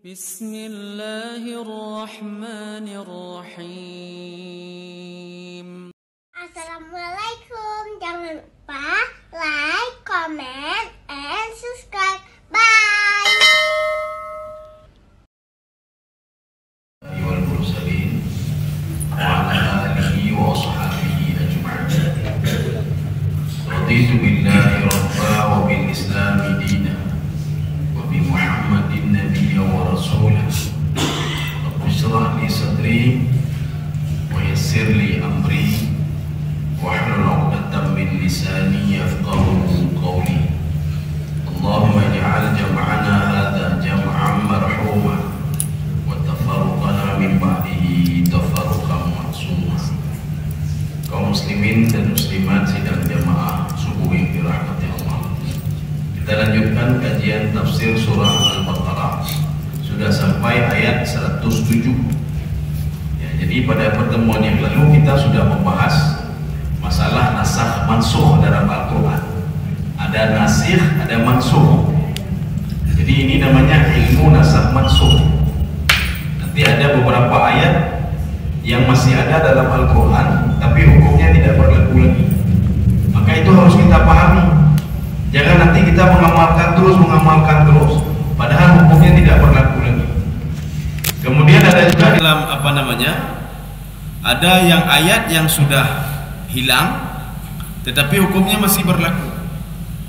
Bismillahirrahmanirrahim. Assalamualaikum. Jangan lupa like, comment, and subscribe. Bye. Wal mursalin wa ala alihi wa ashabihi ajma'in. Raditu billahi rabba wa bil islami dina wa bi Muhammadin nabiyya wa rasulah. Rabbi shrah li sadri wa yassir li amri wahlul 'uqdatam min lisani yafqahu qawli. Allahumma ij'al jam'ana hadha jam'an marhuma wa tafarruqana min ba'dihi tafarruqan ma'suma. Kaum muslimin dan muslimat sidang jamaah subuh yang dirahmati Allah, kita lanjutkan kajian tafsir surah Al-Baqarah. Sudah sampai ayat 107 ya. Jadi pada pertemuan yang lalu kita sudah membahas masalah nasakh mansukh dalam Al-Quran. Ada nasikh, ada mansukh. Jadi ini namanya ilmu nasakh mansukh. Nanti ada beberapa ayat yang masih ada dalam Al-Quran tapi hukumnya tidak berlaku lagi. Maka itu harus kita pahami. Jangan nanti kita mengamalkan terus padahal hukumnya tidak berlaku lagi. Kemudian ada juga dalam ada yang ayat yang sudah hilang tetapi hukumnya masih berlaku.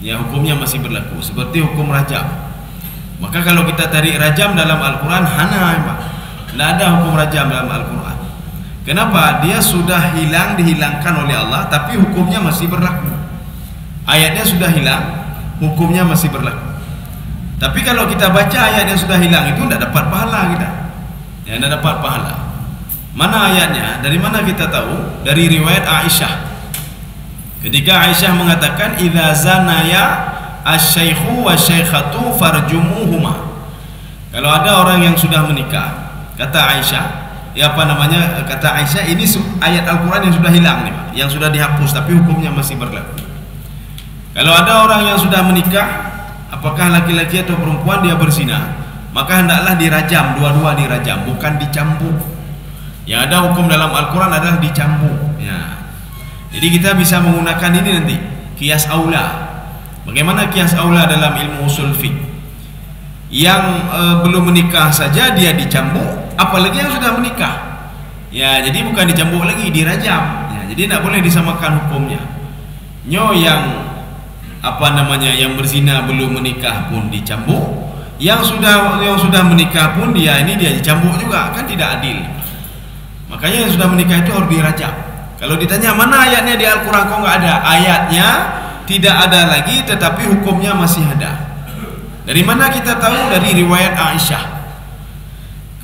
Ya, hukumnya masih berlaku seperti hukum rajam. Maka kalau kita tarik rajam dalam Al-Quran tidak ada hukum rajam dalam Al-Quran. Kenapa? Dia sudah dihilangkan oleh Allah tapi hukumnya masih berlaku. Ayatnya sudah hilang, hukumnya masih berlaku. Tapi kalau kita baca ayat yang sudah hilang itu tidak dapat pahala kita. Ya, tidak dapat pahala. Mana ayatnya? Dari mana kita tahu? Dari riwayat Aisyah. Ketika Aisyah mengatakan idza zanaya asy-syaikhu wasy-syaikhatu farjumuhuma. Kalau ada orang yang sudah menikah, kata Aisyah, kata Aisyah ini ayat Al-Quran yang sudah hilang nih, Pak, yang sudah dihapus tapi hukumnya masih berlaku. Kalau ada orang yang sudah menikah, apakah laki-laki atau perempuan dia berzina, maka hendaklah dirajam, dua-dua dirajam, bukan dicambuk. Yang ada hukum dalam Al-Quran adalah dicambuk. Ya. Jadi kita bisa menggunakan ini nanti qiyas aula. Bagaimana qiyas aula dalam ilmu usul fiqh? Yang belum menikah saja dia dicambuk, apalagi yang sudah menikah. Ya, jadi bukan dicambuk lagi, dirajam. Ya, jadi tidak boleh disamakan hukumnya. Yang yang berzina belum menikah pun dicambuk, yang sudah menikah pun dia dicambuk juga, kan tidak adil. Makanya yang sudah menikah itu harus dirajam. Kalau ditanya mana ayatnya di Al-Quran, kok nggak ada? Ayatnya tidak ada lagi tetapi hukumnya masih ada. Dari mana kita tahu? Dari riwayat Aisyah.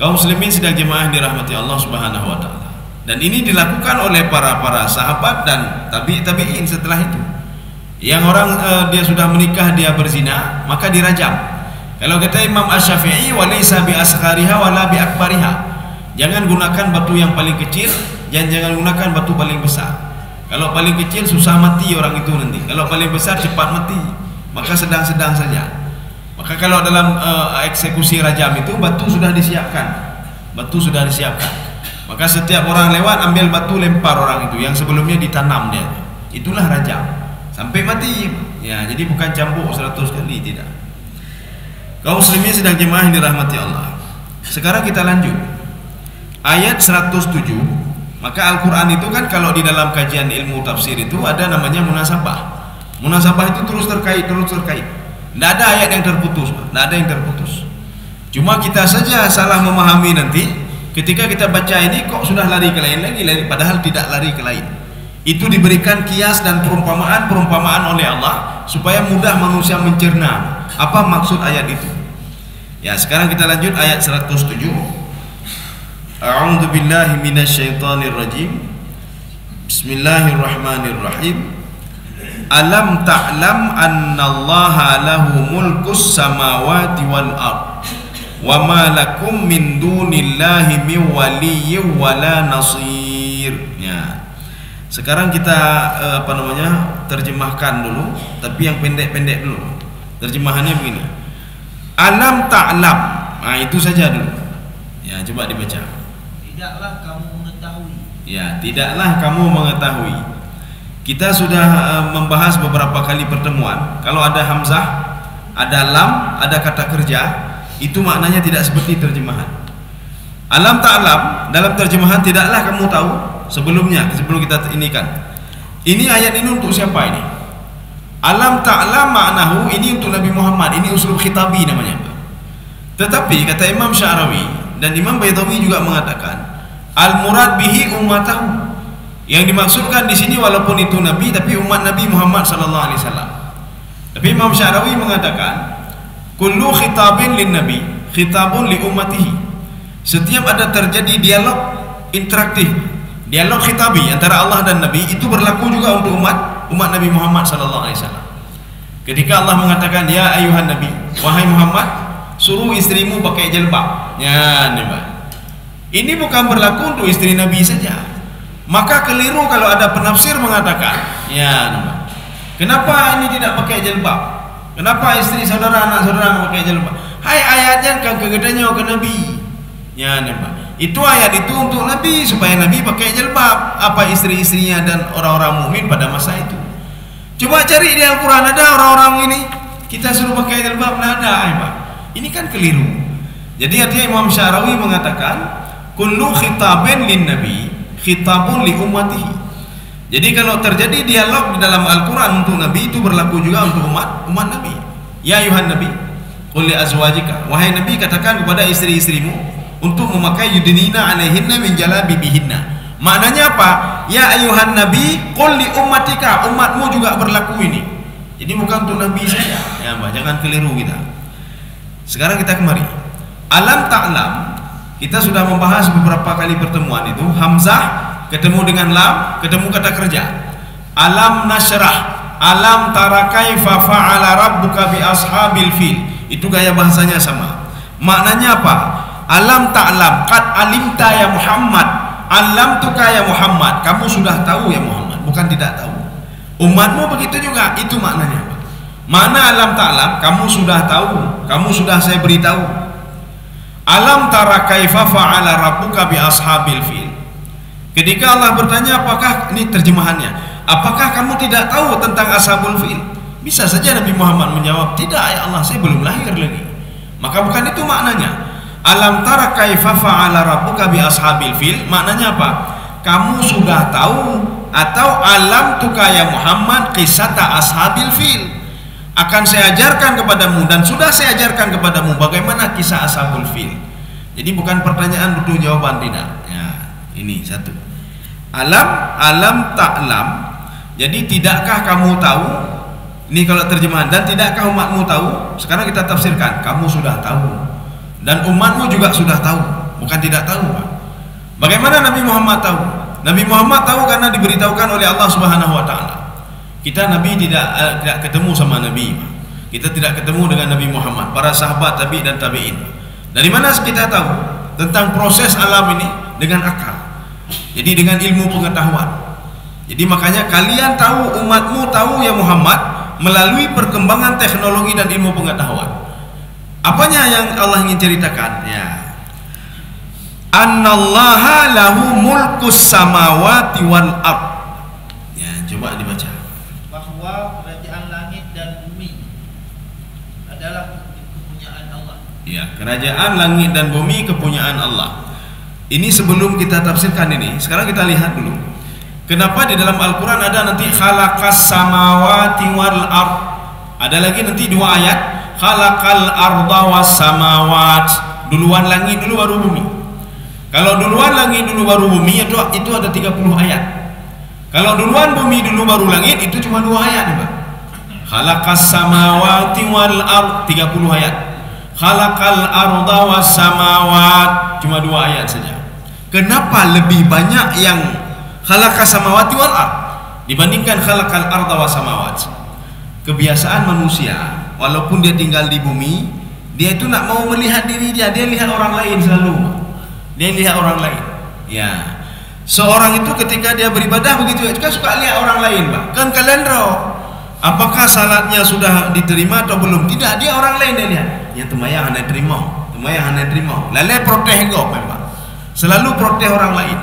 Kaum muslimin sedang jemaah dirahmati Allah Subhanahu wa taala. Dan ini dilakukan oleh para sahabat dan tabi'in setelah itu. Yang orang dia sudah menikah dia berzina, maka dirajam. Kalau kata Imam Asy-Syafi'i walaysa bi asghariha wala bi akbariha. Jangan gunakan batu yang paling kecil, jangan gunakan batu paling besar. Kalau paling kecil susah mati orang itu nanti. Kalau paling besar cepat mati. Maka sedang-sedang saja. Maka kalau dalam eksekusi rajam itu batu sudah disiapkan. Maka setiap orang lewat ambil batu lempar orang itu yang sebelumnya ditanam dia. Itulah rajam. Sampai mati. Ya, jadi bukan cambuk 100 kali, tidak. Kaum muslimin sedang jemaah yang dirahmati Allah. Sekarang kita lanjut. Ayat 107. Maka Al-Quran itu kan kalau di dalam kajian ilmu tafsir itu ada namanya munasabah. Munasabah itu terus terkait. Tidak ada ayat yang terputus, tidak ada yang terputus. Cuma kita saja salah memahami nanti. Ketika kita baca ini kok sudah lari ke lain lagi, padahal tidak lari ke lain. Itu diberikan kias dan perumpamaan oleh Allah supaya mudah manusia mencerna apa maksud ayat itu. Ya, sekarang kita lanjut ayat 107. A'udzu billahi minasyaitonir rajim. Bismillahirrahmanirrahim. Alam ta'lam annallaha lahu mulkus samawati wal ard wa ma lakum min dunillahi min waliyyin wala nasir. Ya. Sekarang kita terjemahkan dulu, tapi yang pendek-pendek dulu. Terjemahannya begini. Alam ta'lam. Itu saja dulu. Ya, coba dibaca. Tidaklah kamu mengetahui. Ya, tidaklah kamu mengetahui. Kita sudah membahas beberapa kali pertemuan. Kalau ada hamzah, ada lam, ada kata kerja, itu maknanya tidak seperti terjemahan. Alam ta'lam dalam terjemahan tidaklah kamu tahu sebelumnya, sebelum kita ini kan. Ini ayat ini untuk siapa ini? Alam ta'lam maknahu ini untuk Nabi Muhammad. Ini uslub khitabi namanya. Tetapi kata Imam Sya'rawi dan Imam Baydhawi juga mengatakan al-murad bihi ummatahu. Yang dimaksudkan di sini walaupun itu Nabi tapi umat Nabi Muhammad sallallahu alaihi wasallam. Tapi Imam Sya'rawi mengatakan kullu khitabin lin nabi khitabun li ummatihi. Setiap ada terjadi dialog interaktif, dialog khitabi antara Allah dan Nabi, itu berlaku juga untuk umat Nabi Muhammad sallallahu alaihi wasallam. Ketika Allah mengatakan ya ayuhan nabi, wahai Muhammad, suruh istrimu pakai jilbab. Ya, ini bukan berlaku untuk istri Nabi saja. Maka keliru kalau ada penafsir mengatakan, ya, kenapa ini tidak pakai jilbab? Kenapa istri saudara, anak saudara pakai jilbab? Hai, ayatnya kan kegedeannya ke Nabi. Ya, itu ayat itu untuk Nabi supaya Nabi pakai jilbab. Apa istri-istrinya dan orang-orang mukmin pada masa itu? Coba cari di Al-Quran, ada orang-orang ini kita suruh pakai jilbab, nggak ada. Ini kan keliru. Jadi artinya Imam Sya'rawi mengatakan kullu khitabin lin nabi khitabun li ummatihi. Jadi kalau terjadi dialog di dalam Al-Quran untuk Nabi, itu berlaku juga untuk umat Nabi. Ya ayuhan nabi qul li azwajika, wahai Nabi katakan kepada istri-istrimu untuk memakai yudnina alaihinna min jalabibihinna. Maknanya apa? Ya ayuhan nabi qul li ummatika, umatmu juga berlaku ini. Jadi bukan untuk Nabi saja. Ya, jangan keliru kita. Sekarang kita kemari. Alam ta'lam, kita sudah membahas beberapa kali pertemuan itu. Hamzah ketemu dengan lam, ketemu kata kerja. Alam nasyrah, alam tara kaifa fa'ala rabbuka bi ashabil fil. Itu gaya bahasanya sama. Maknanya apa? Alam ta'lam, qad alimta ya Muhammad, alam tuka ya Muhammad. Kamu sudah tahu ya Muhammad, bukan tidak tahu. Umatmu begitu juga, itu maknanya. Mana alam ta'lam, kamu sudah tahu, kamu sudah saya beritahu. Alam tara kaifa fa'ala rabbuka bi ashabil fil. Ketika Allah bertanya, apakah ini terjemahannya? Apakah kamu tidak tahu tentang ashabul fil? Bisa saja Nabi Muhammad menjawab, tidak ya Allah, saya belum lahir lagi. Maka bukan itu maknanya. Alam tara kaifa fa'ala rabbuka bi ashabil fil, maknanya apa? Kamu sudah tahu, atau alam tuka ya Muhammad qissata ashabil fil. Akan saya ajarkan kepadamu dan sudah saya ajarkan kepadamu bagaimana kisah ashabul fil. Jadi bukan pertanyaan butuh jawaban, tidak. Ya, ini satu. Alam ta'lam. Jadi tidakkah kamu tahu? Ini kalau terjemahan, dan tidakkah umatmu tahu? Sekarang kita tafsirkan, kamu sudah tahu dan umatmu juga sudah tahu, bukan tidak tahu. Bagaimana Nabi Muhammad tahu? Nabi Muhammad tahu karena diberitahukan oleh Allah Subhanahu wa taala. Kita Nabi tidak ketemu sama Nabi. Kita tidak ketemu dengan Nabi Muhammad, para sahabat, tabi dan tabi'in. Dari mana kita tahu tentang proses alam ini? Dengan akal. Jadi dengan ilmu pengetahuan. Jadi makanya kalian tahu, umatmu tahu ya Muhammad melalui perkembangan teknologi dan ilmu pengetahuan. Apanya yang Allah ingin ceritakan? Ya. Annallaha lahu mulkus samawati wal ard. Ya, coba dibaca. Bahwa kerajaan langit dan bumi adalah kepunyaan Allah. Ya, kerajaan langit dan bumi kepunyaan Allah. Ini sebelum kita tafsirkan ini, sekarang kita lihat dulu. Kenapa di dalam Al-Quran ada nanti khalaqas samawati wal ard. Ada lagi nanti dua ayat, khalaqal arda was samawat. Duluan langit dulu baru bumi. Kalau duluan langit dulu baru bumi, itu ada 30 ayat. Kalau duluan bumi dulu baru langit, itu cuma 2 ayat, Pak. Khalaqas samawati wal ard, 30 ayat. Khalaqal arda was samawat, cuma 2 ayat saja. Kenapa lebih banyak yang khalaqas samawati wal ard dibandingkan khalaqal arda was samawat? Kebiasaan manusia, walaupun dia tinggal di bumi, dia itu nak mau melihat diri dia lihat orang lain selalu. Dia lihat orang lain. Ya. Seorang itu ketika dia beribadah begitu juga suka lihat orang lain, Pak. Kan kalian tahu apakah salatnya sudah diterima atau belum? Tidak, dia orang lain dia lihat. Ya temayang anda terima Cuma yang hanya terima. Lalu protes kau memang. Selalu protes orang lain.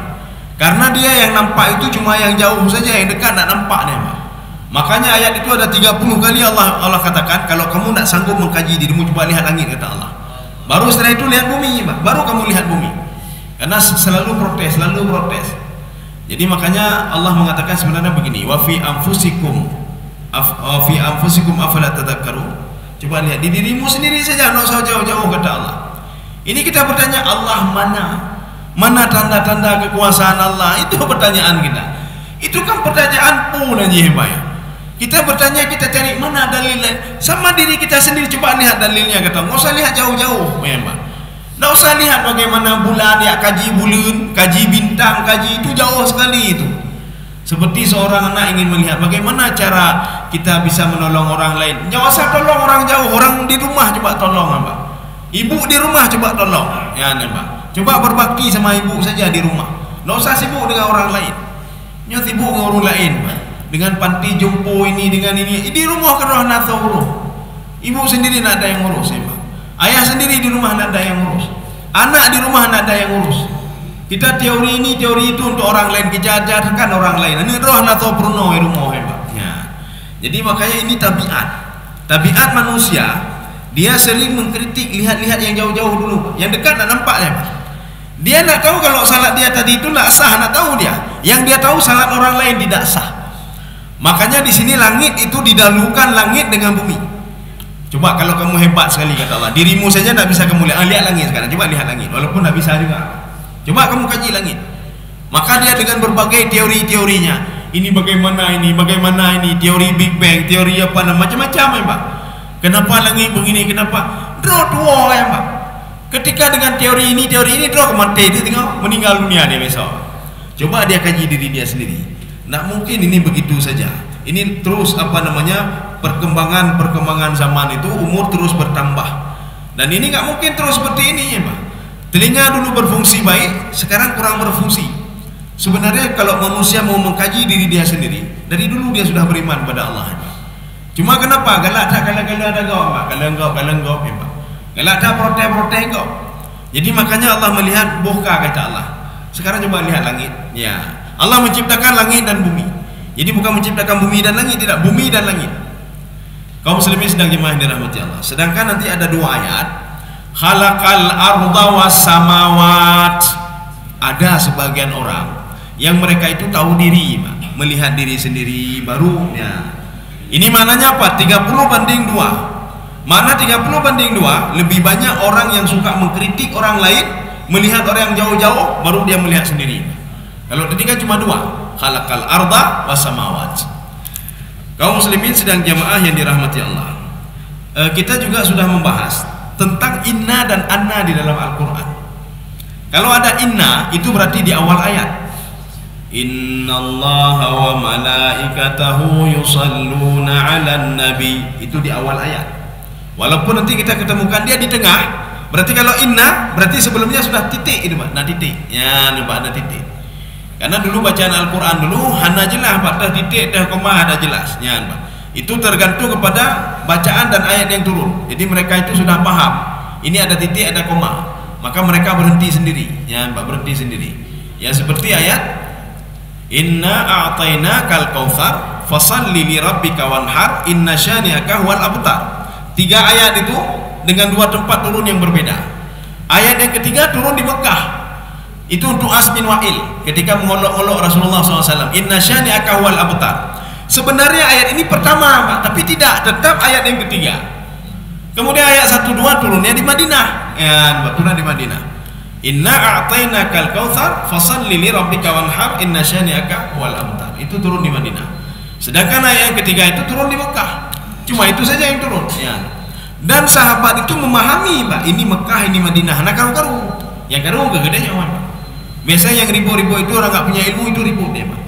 Karena dia yang nampak itu cuma yang jauh saja, yang dekat tak nampak memang. Makanya ayat itu ada 30 kali Allah katakan, kalau kamu tak sanggup mengkaji dirimu, coba lihat langit, kata Allah. Baru setelah itu lihat bumi, baru kamu lihat bumi. Karena selalu protes. Jadi makanya Allah mengatakan sebenarnya begini, wa fi anfusikum afala tadhakkarun. Coba lihat di dirimu sendiri saja, tak usah jauh-jauh, kata Allah. Ini kita bertanya, Allah mana tanda-tanda kekuasaan Allah? Itu pertanyaan kita. Itu kan pertanyaan pun aja hebat. Kita bertanya, kita cari mana dalilnya. Sama diri kita sendiri, coba lihat dalilnya, kata. Nggak usah lihat jauh-jauh memang. Nggak usah lihat bagaimana bulan, ya kaji bulan, kaji bintang, kaji itu jauh sekali itu. Seperti seorang anak ingin melihat bagaimana cara kita bisa menolong orang lain. Jangan usah tolong orang jauh, orang di rumah coba tolong, Mbak. Ibu di rumah coba tolong, ya Mbak. Coba berbakti sama ibu saja di rumah. Nggak usah sibuk dengan orang lain. Nggak sibuk dengan orang lain, Mbak. Dengan panti jompo ini, dengan ini. Di rumah kan roh nak urus. Ibu sendiri nak ada yang ngurus, Mbak. Ayah sendiri di rumah nak ada yang ngurus. Anak di rumah nak ada yang ngurus. Kita teori ini, teori itu untuk orang lain, kita ajarkan orang lain. Ini roh nato pruno rumah hebat. Ya. Jadi makanya ini tabiat manusia. Dia sering mengkritik, lihat-lihat yang jauh-jauh dulu. Yang dekat tak nampak ya, Pak. Dia nak tahu kalau salat dia tadi itu tak sah, nak tahu dia. Yang dia tahu salat orang lain tidak sah. Makanya di sini langit itu didahulukan langit dengan bumi. Coba kalau kamu hebat sekali, kata Allah, dirimu saja tak bisa kamu lihat. Lihat langit sekarang, coba lihat langit. Walaupun tak bisa juga. Coba kamu kaji langit. Maka dia dengan berbagai teori-teorinya. Ini bagaimana ini, teori Big Bang, teori apa, macam-macam ya, Pak. Kenapa langit begini, kenapa? Dua ya, Pak. Ketika dengan teori ini, dua kemati, dia tengok meninggal dunia dia besok. Coba dia kaji diri dia sendiri. Tak mungkin ini begitu saja. Ini terus perkembangan zaman itu, umur terus bertambah. Dan ini tak mungkin terus seperti ini ya, Pak. Telinga dulu berfungsi baik, sekarang kurang berfungsi. Sebenarnya kalau manusia mau mengkaji diri dia sendiri, dari dulu dia sudah beriman pada Allah. Cuma kenapa? Galak tak kala-kala ada kau, Pak. Kala-kala ya, Pak. Galak tak protes kau. Jadi makanya Allah melihat bohkah, kata Allah. Sekarang coba lihat langit. Ya, Allah menciptakan langit dan bumi. Jadi bukan menciptakan bumi dan langit, tidak, bumi dan langit. Kaum muslimin sedang jemaah yang dirahmati Allah. Sedangkan nanti ada dua ayat. Khalaqal arda was samawat. Ada sebagian orang yang mereka itu tahu diri, melihat diri sendiri baru ya. Ini maknanya apa? 30:2. Mana 30:2? Lebih banyak orang yang suka mengkritik orang lain, melihat orang yang jauh-jauh, baru dia melihat sendiri. Kalau tadi kan cuma 2. Khalaqal arda was samawat. Kaum muslimin sedang jamaah yang dirahmati Allah. Kita juga sudah membahas tentang inna dan anna di dalam Al-Quran. Kalau ada inna, itu berarti di awal ayat. Innallaha wa malaikatahu yusalluna 'alan nabi. Itu di awal ayat. Walaupun nanti kita ketemukan dia di tengah, berarti kalau inna, berarti sebelumnya sudah titik itu, Pak. Nah titik. Ya, nampak ada titik. Karena dulu bacaan Al-Quran dulu hana jelas, Pak. Dah titik, dah koma, ada jelas. Ya, Pak. Itu tergantung kepada bacaan dan ayat yang turun. Jadi mereka itu sudah paham. Ini ada titik, ada koma. Maka mereka berhenti sendiri. Ya, Pak, berhenti sendiri. Ya, seperti ayat Inna a'tainakal kautsar fasalli li rabbika wanhar inna syani'aka huwal abtar. 3 ayat itu dengan 2 tempat turun yang berbeda. Ayat yang ketiga turun di Mekah. Itu untuk As bin Wa'il ketika mengolok-olok Rasulullah SAW. Inna syani'aka huwal abtar. Sebenarnya ayat ini pertama, Pak, tapi tidak, tetap ayat yang ketiga. Kemudian ayat 1-2 turunnya di Madinah. Ya, turun di Madinah. Inna a'tainakal kautsar fasalli li rabbika wanhar inna syani'aka huwal abtar. Itu turun di Madinah. Sedangkan ayat yang ketiga itu turun di Mekah. Cuma itu saja yang turun. Ya. Dan sahabat itu memahami, Pak, ini Mekah, ini Madinah. Nah, karu-karu. Yang karu kegedenya, Pak. Biasanya yang ribu-ribu itu orang enggak punya ilmu, itu ribut dia, Pak.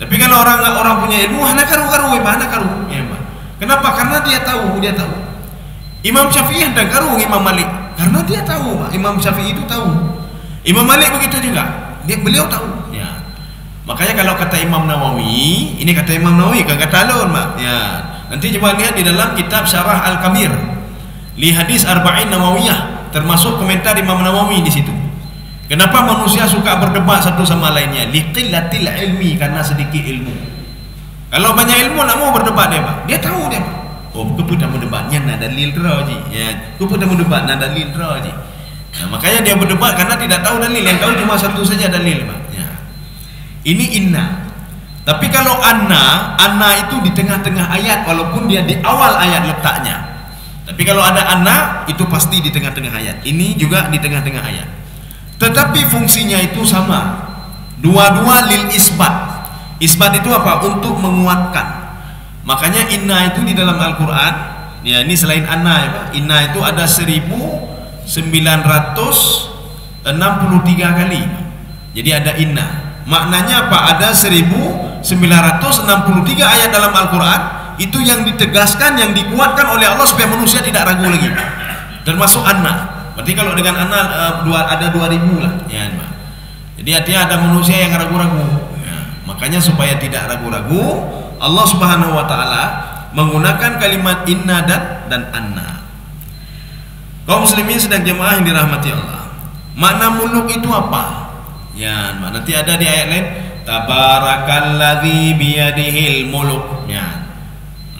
Tapi kalau orang punya ilmu, hana karu-karu, hana karu. Ya, Pak. Kenapa? Karena dia tahu. Imam Syafi'i dan karu Imam Malik. Karena dia tahu, Pak. Imam Syafi'i itu tahu. Imam Malik begitu juga. Beliau tahu. Ya. Makanya kalau kata Imam Nawawi, ini kata Imam Nawawi, kan kata alun, Pak. Ya. Nanti coba lihat di dalam kitab Syarah Al-Kabir li hadis Arba'in Nawawiyah. termasuk komentar Imam Nawawi di situ. Kenapa manusia suka berdebat satu sama lainnya? Liqillatil ilmi, karena sedikit ilmu. Kalau banyak ilmu nak mau berdebat dia, Pak. Dia tahu dia, Pak. Oh, aku tak mau debatnya nak dalil raji. Ya, aku tak mau debat nak dalil raji. Nah, makanya dia berdebat karena tidak tahu dalil. Yang tahu cuma satu saja dalil, Pak. Ya. Ini inna. Tapi kalau anna itu di tengah-tengah ayat walaupun dia di awal ayat letaknya. Tapi kalau ada anna itu pasti di tengah-tengah ayat. Ini juga di tengah-tengah ayat. Tetapi fungsinya itu sama. Dua-dua lil isbat. Isbat itu apa? Untuk menguatkan. Makanya inna itu di dalam Al-Quran, ya ini selain anna ya Pak. Inna itu ada 1963 kali. Jadi ada inna. Maknanya apa? Ada 1963 ayat dalam Al-Quran. Itu yang ditegaskan, yang dikuatkan oleh Allah supaya manusia tidak ragu lagi. Termasuk anna. Berarti kalau dengan anna ada 2000 lah ya, Pak. Jadi artinya ada manusia yang ragu-ragu ya. Makanya supaya tidak ragu-ragu, Allah Subhanahu wa ta'ala menggunakan kalimat inna dan anna. Kaum muslimin sedang jemaah yang dirahmati Allah, makna muluk itu apa? Ya, nanti ada di ayat lain, tabarakalladzi biyadihil muluk ya.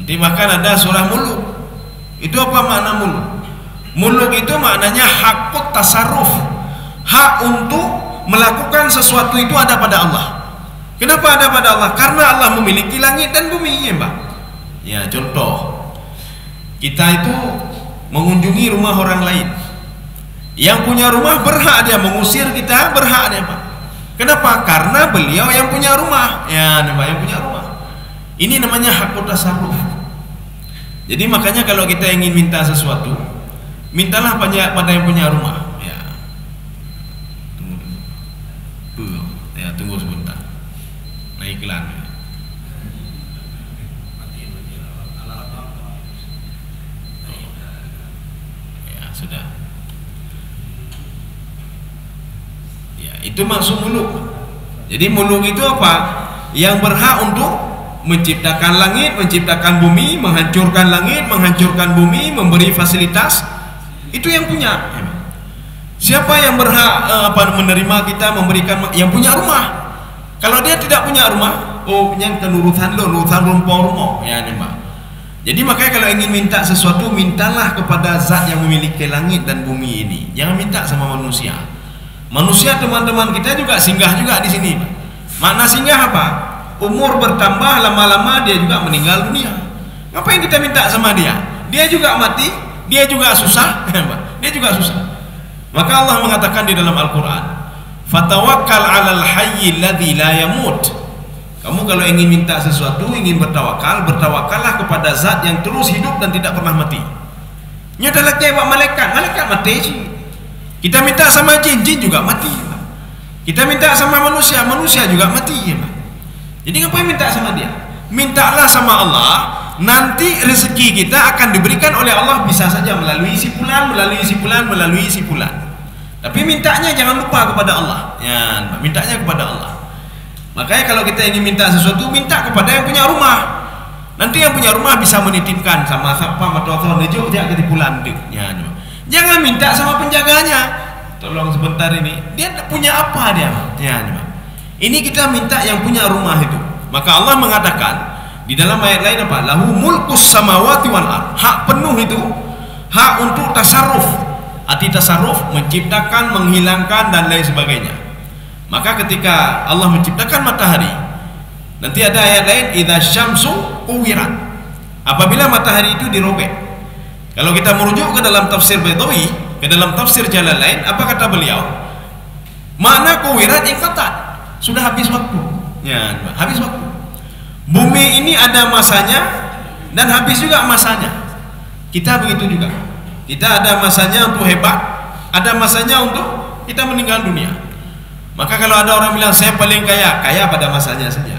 Nanti bahkan ada surah muluk. Itu apa makna muluk? Muluk itu maknanya hakut tasarruf, hak untuk melakukan sesuatu itu ada pada Allah. Kenapa ada pada Allah? Karena Allah memiliki langit dan bumi ya Pak. Ya contoh, kita itu mengunjungi rumah orang lain. Yang punya rumah berhak dia mengusir kita, berhak dia Pak. Kenapa? Karena beliau yang punya rumah. Ya Pak, yang punya rumah. Ini namanya hakut tasarruf. Jadi makanya kalau kita ingin minta sesuatu, mintalah pada yang punya rumah. Ya. Tunggu sebentar. Nah iklan. Ya sudah. Ya itu maksud muluk. Jadi muluk itu apa? Yang berhak untuk menciptakan langit, menciptakan bumi, menghancurkan langit, menghancurkan bumi, memberi fasilitas. Itu yang punya. Siapa yang berhak menerima kita, memberikan? Yang punya rumah. Kalau dia tidak punya rumah, oh yang kenurutan lo, nurutan rumpo ya Pak. Jadi makanya kalau ingin minta sesuatu, mintalah kepada zat yang memiliki langit dan bumi ini. Jangan minta sama manusia. Manusia teman-teman kita juga singgah juga di sini. Makna singgah apa? Umur bertambah, lama-lama dia juga meninggal dunia. Ngapain kita minta sama dia? Dia juga mati, dia juga susah, dia juga susah. Maka Allah mengatakan di dalam Al-Quran, fatawakkal 'alal hayyil ladzi la yamut. Kamu kalau ingin minta sesuatu, ingin bertawakal, bertawakallah kepada zat yang terus hidup dan tidak pernah mati. Ini adalah kayak malaikat, malaikat mati sih. Kita minta sama jin, jin juga mati. Kita minta sama manusia, manusia juga mati. Jadi ngapain minta sama dia? Mintalah sama Allah, nanti rezeki kita akan diberikan oleh Allah, bisa saja melalui si fulan, melalui si fulan, melalui si fulan. Tapi mintanya jangan lupa kepada Allah. Ya, mintanya kepada Allah. Makanya kalau kita ingin minta sesuatu, minta kepada yang punya rumah. Nanti yang punya rumah bisa menitipkan sama siapa atau nejo dia ketipulan tu. Ya, jangan minta sama penjaganya. Tolong sebentar ini. Dia punya apa dia? Ya, ini kita minta yang punya rumah itu. Maka Allah mengatakan di dalam ayat lain apa? Lahu mulkus samawati wal ard. Hak penuh itu, hak untuk tasarruf. Arti tasarruf, menciptakan, menghilangkan dan lain sebagainya. Maka ketika Allah menciptakan matahari, nanti ada ayat lain, idza syamsu kuwirat. Apabila matahari itu dirobek. Kalau kita merujuk ke dalam tafsir Baidawi, ke dalam tafsir Jalalain, apa kata beliau? Makna kuwirat ingqatat, sudah habis waktu. Ya, habis waktu. Bumi ini ada masanya dan habis juga masanya. Kita begitu juga. Kita ada masanya untuk hebat, ada masanya untuk kita meninggal dunia. Maka kalau ada orang bilang saya paling kaya, kaya pada masanya saja.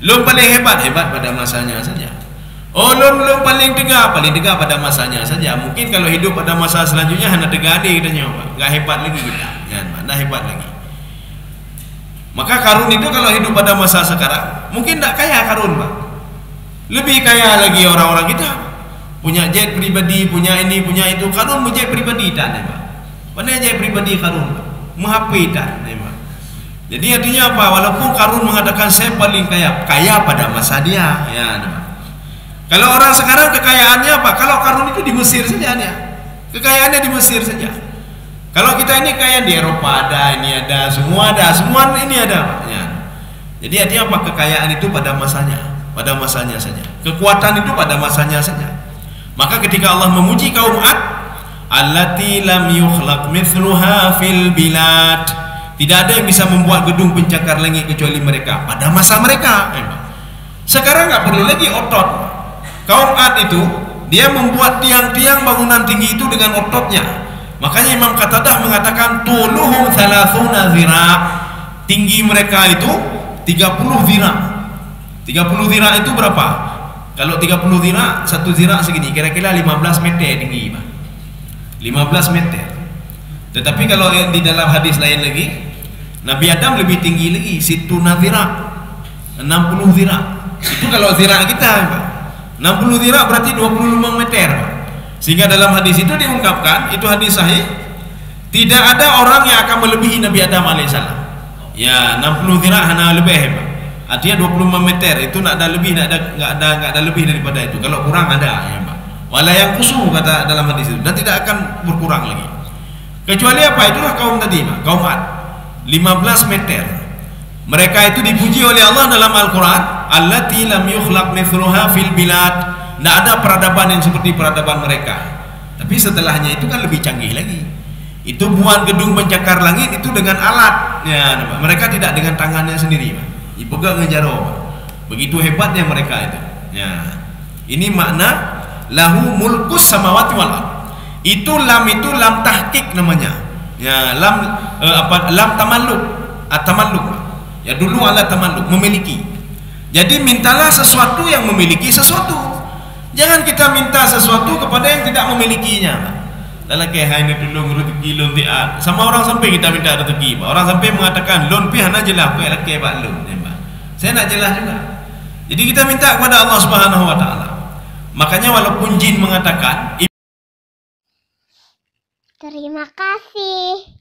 Lu paling hebat, hebat pada masanya saja. Oh, lu paling tegak pada masanya saja. Mungkin kalau hidup pada masa selanjutnya hanya tegak deh kita nyoba, nggak hebat lagi kita, ya, nggak hebat lagi. Maka Karun itu kalau hidup pada masa sekarang, mungkin tidak kaya Karun, Pak. Lebih kaya lagi orang-orang kita. Punya jet pribadi, punya ini, punya itu. Karun punya jet pribadi tak ada, Pak. Pandai aja pribadi Qarun, menghapitan. Jadi artinya apa? Walaupun Qarun mengatakan saya paling kaya pada masa dia. Ya, kalau orang sekarang kekayaannya apa? Kalau Qarun itu di Mesir saja dia. Kekayaannya di Mesir saja. Kalau kita ini kaya di Eropa ada, ini ada, semua ini ada. Ya. Jadi artinya apa? Kekayaan itu pada masanya saja. Kekuatan itu pada masanya saja. Maka ketika Allah memuji kaum Ad, allati lam yukhlaq mithluha fil bilad, tidak ada yang bisa membuat gedung pencakar langit kecuali mereka pada masa mereka. Sekarang nggak perlu lagi otot. Kaum Ad itu dia membuat tiang-tiang bangunan tinggi itu dengan ototnya. Makanya Imam Qatadah mengatakan tuluhum 30 zira'. Tinggi mereka itu 30 zira'. 30 zira' itu berapa? Kalau 30 zira', satu zira' segini, kira-kira 15 meter tinggi, Pak. 15 meter. Tetapi kalau di dalam hadis lain lagi, Nabi Adam lebih tinggi lagi, situna zira', 60 zira'. Itu kalau zira' kita, Pak. 60 zira' berarti 25 meter, Pak. Sehingga dalam hadis itu diungkapkan, itu hadis sahih, tidak ada orang yang akan melebihi Nabi Adam alaihissalam. Ya, 60 zira' hanya lebih, Pak. Artinya 25 meter itu nak ada lebih, nak ada lebih daripada itu. Kalau kurang ada, ya, Pak. Wala yang kusuh kata dalam hadis itu, dan tidak akan berkurang lagi. Kecuali apa? Itulah kaum tadi, Pak. Kaum Ad, 15 meter. Mereka itu dipuji oleh Allah dalam Al-Quran, allati lam yukhlaq mithluha fil bilad. Tidak ada peradaban yang seperti peradaban mereka. Tapi setelahnya itu kan lebih canggih lagi. Itu buat gedung pencakar langit itu dengan alat. Ya, mereka tidak dengan tangannya sendiri, Pak. Dipegang ngejaro, Pak. Begitu hebatnya mereka itu. Ya. Ini makna lahu mulkus samawati wal ard. Itu lam tahqiq namanya. Ya, lam tamalluk. At-tamalluk. Ya, dulu ala tamalluk, memiliki. Jadi mintalah sesuatu yang memiliki sesuatu. Jangan kita minta sesuatu kepada yang tidak memilikinya. Dalam kehain itu long rezeki lon dia. Sama orang sampai kita minta rezeki, Pak. Orang sampai mengatakan lon pi hana jelas, kue laki Pak lon. Saya nak jelas juga. Jadi kita minta kepada Allah Subhanahu wa taala. Makanya walaupun jin mengatakan, terima kasih.